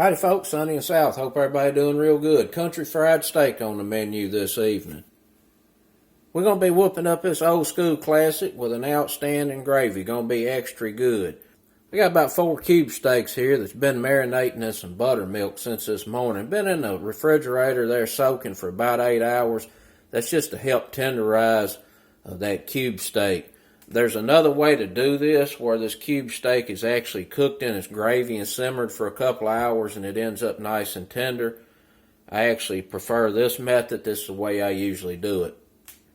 Howdy folks, Sunny and South. Hope everybody doing real good. Country fried steak on the menu this evening. We're going to be whooping up this old school classic with an outstanding gravy. Going to be extra good. I got about 4 cube steaks here that's been marinating in some buttermilk since this morning. Been in the refrigerator there soaking for about 8 hours. That's just to help tenderize that cube steak. There's another way to do this where this cube steak is actually cooked in its gravy and simmered for a couple of hours and it ends up nice and tender. I actually prefer this method. This is the way I usually do it.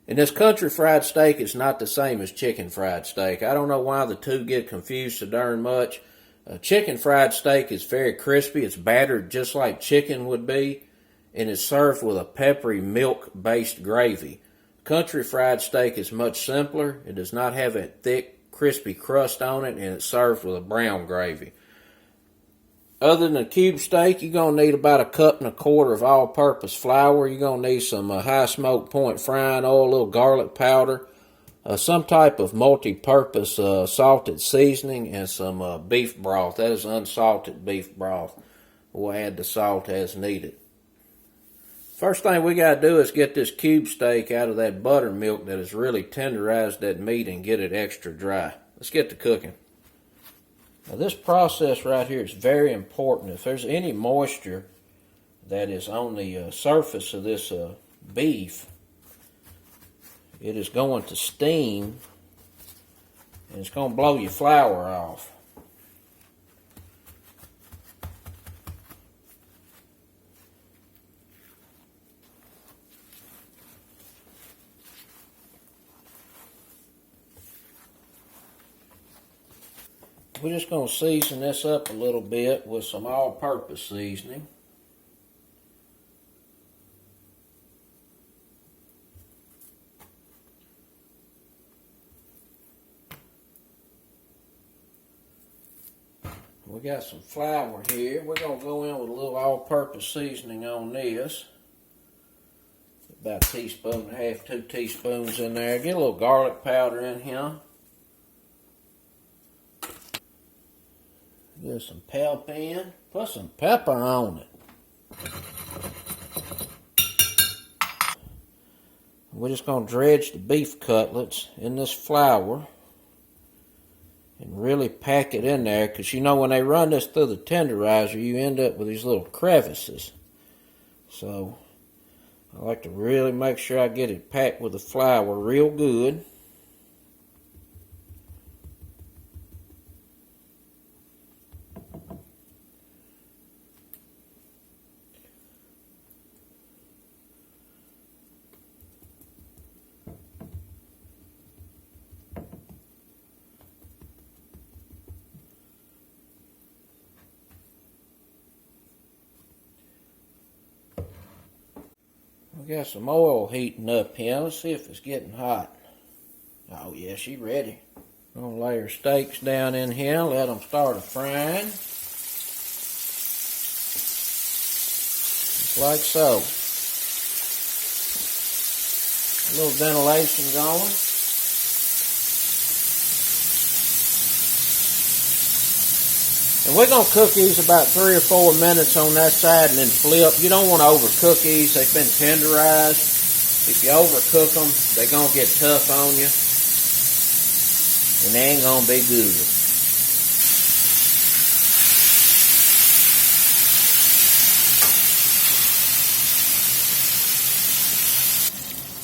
And this country fried steak is not the same as chicken fried steak. I don't know why the two get confused so darn much. Chicken fried steak is very crispy. It's battered just like chicken would be, and it's served with a peppery milk-based gravy. Country fried steak is much simpler. It does not have a thick, crispy crust on it, and it's served with a brown gravy. Other than a cube steak, you're going to need about 1.25 cups of all-purpose flour. You're going to need some high smoke point frying oil, a little garlic powder, some type of multi-purpose salted seasoning, and some beef broth. That is unsalted beef broth. We'll add the salt as needed. First thing we got to do is get this cube steak out of that buttermilk that has really tenderized that meat and get it extra dry. Let's get to cooking. Now this process right here is very important. If there's any moisture that is on the surface of this beef, it is going to steam and it's going to blow your flour off. We're just going to season this up a little bit with some all-purpose seasoning. We got some flour here. We're going to go in with a little all-purpose seasoning on this. About 1.5 teaspoons, 2 teaspoons in there. Get a little garlic powder in here. Get some pep in. Put some pepper on it. We're just going to dredge the beef cutlets in this flour and really pack it in there, because you know when they run this through the tenderizer you end up with these little crevices. So I like to really make sure I get it packed with the flour real good. We got some oil heating up here. Let's see if it's getting hot. Oh yeah, she's ready. I'm going to lay her steaks down in here, let them start frying. Just like so. A little ventilation going. And we're going to cook these about 3 or 4 minutes on that side and then flip. You don't want to overcook these. They've been tenderized. If you overcook them, they're going to get tough on you. And they ain't going to be good.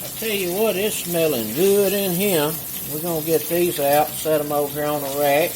I tell you what, it's smelling good in here. We're going to get these out, set them over here on the rack.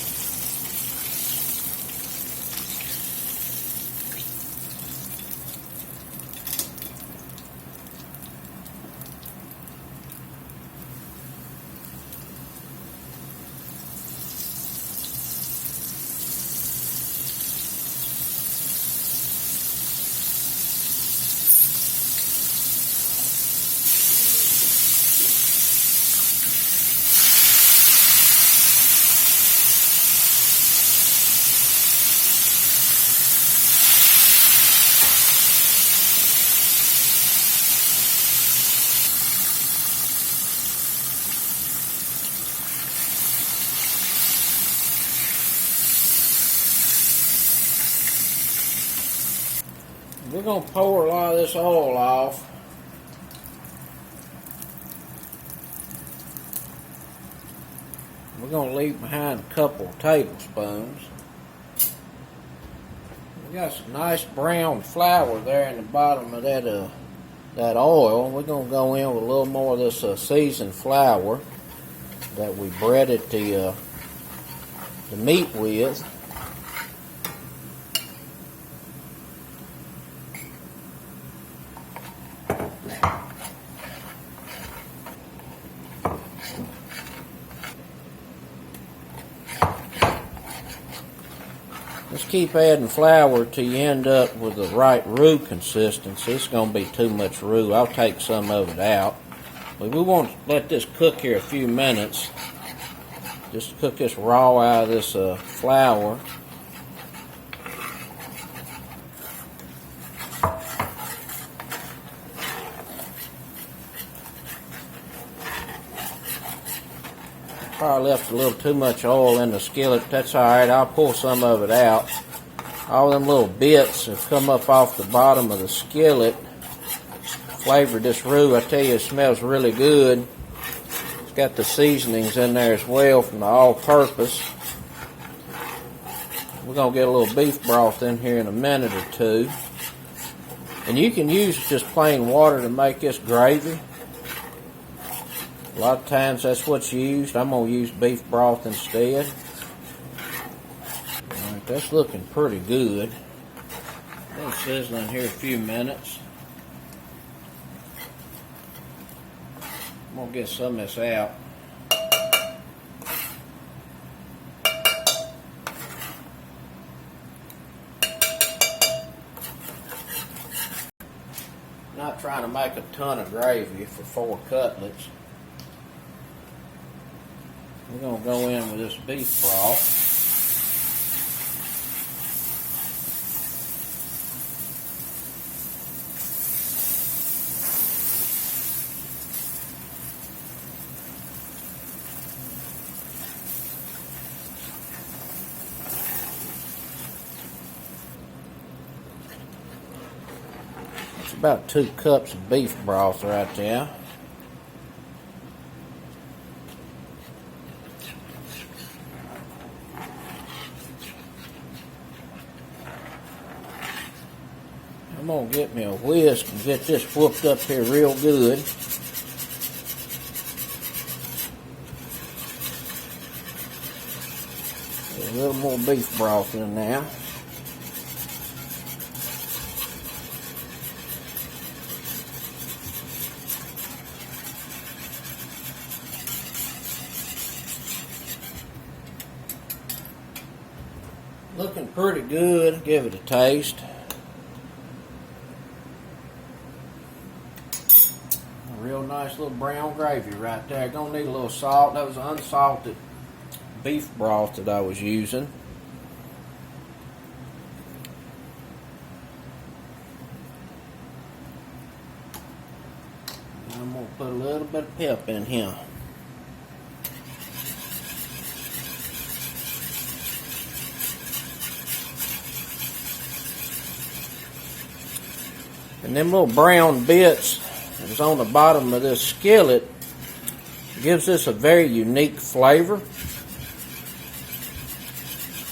We're going to pour a lot of this oil off. We're going to leave behind a couple of tablespoons. We got some nice brown flour there in the bottom of that oil. We're going to go in with a little more of this seasoned flour that we breaded the meat with. Just keep adding flour till you end up with the right roux consistency. It's going to be too much roux. I'll take some of it out. But we want to let this cook here a few minutes. Just cook this raw out of this flour. Probably left a little too much oil in the skillet. That's alright, I'll pull some of it out. All them little bits have come up off the bottom of the skillet. Flavored this roux. I tell you, it smells really good. It's got the seasonings in there as well from the all-purpose. We're going to get a little beef broth in here in a minute or two. And you can use just plain water to make this gravy. A lot of times that's what's used. I'm going to use beef broth instead. Alright, that's looking pretty good. Been sizzling here a few minutes. I'm going to get some of this out. Not trying to make a ton of gravy for 4 cutlets. We're going to go in with this beef broth. It's about 2 cups of beef broth right there. I'm going to get me a whisk and get this whooped up here real good. There's a little more beef broth in there. Looking pretty good. Give it a taste. Real nice little brown gravy right there. Gonna need a little salt. That was unsalted beef broth that I was using. And I'm gonna put a little bit of pep in here. And them little brown bits that's on the bottom of this skillet gives this a very unique flavor.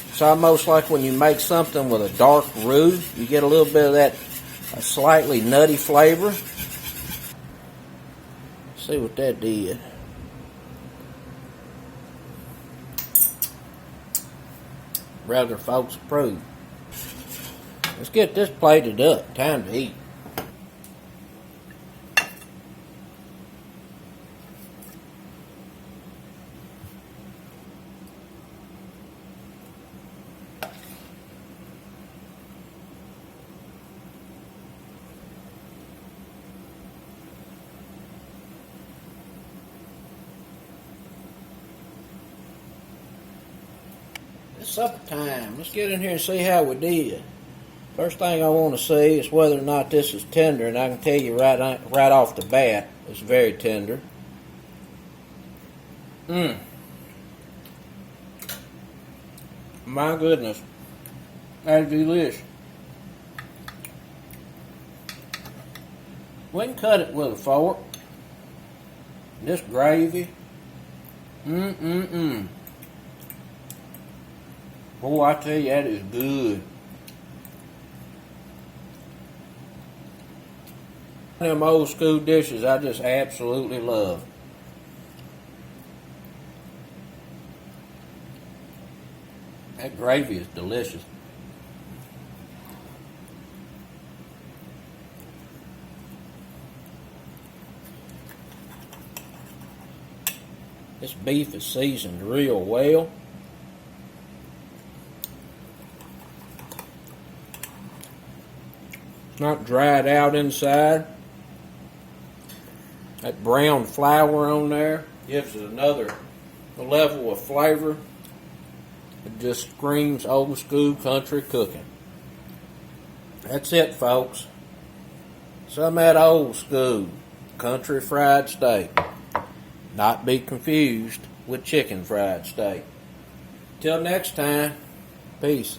It's almost like when you make something with a dark roux, you get a little bit of that slightly nutty flavor. See what that did. Rather folks approve. Let's get this plated up. Time to eat. It's supper time. Let's get in here and see how we did. First thing I want to see is whether or not this is tender, and I can tell you right off the bat, it's very tender. My goodness, that's delicious. We can cut it with a fork. This gravy. Boy, I tell you, that is good. Them old school dishes I just absolutely love. That gravy is delicious. This beef is seasoned real well. It's not dried out inside. That brown flour on there gives it another level of flavor. It just screams old school country cooking. That's it, folks. Some of that old school country fried steak. Not be confused with chicken fried steak. Till next time, peace.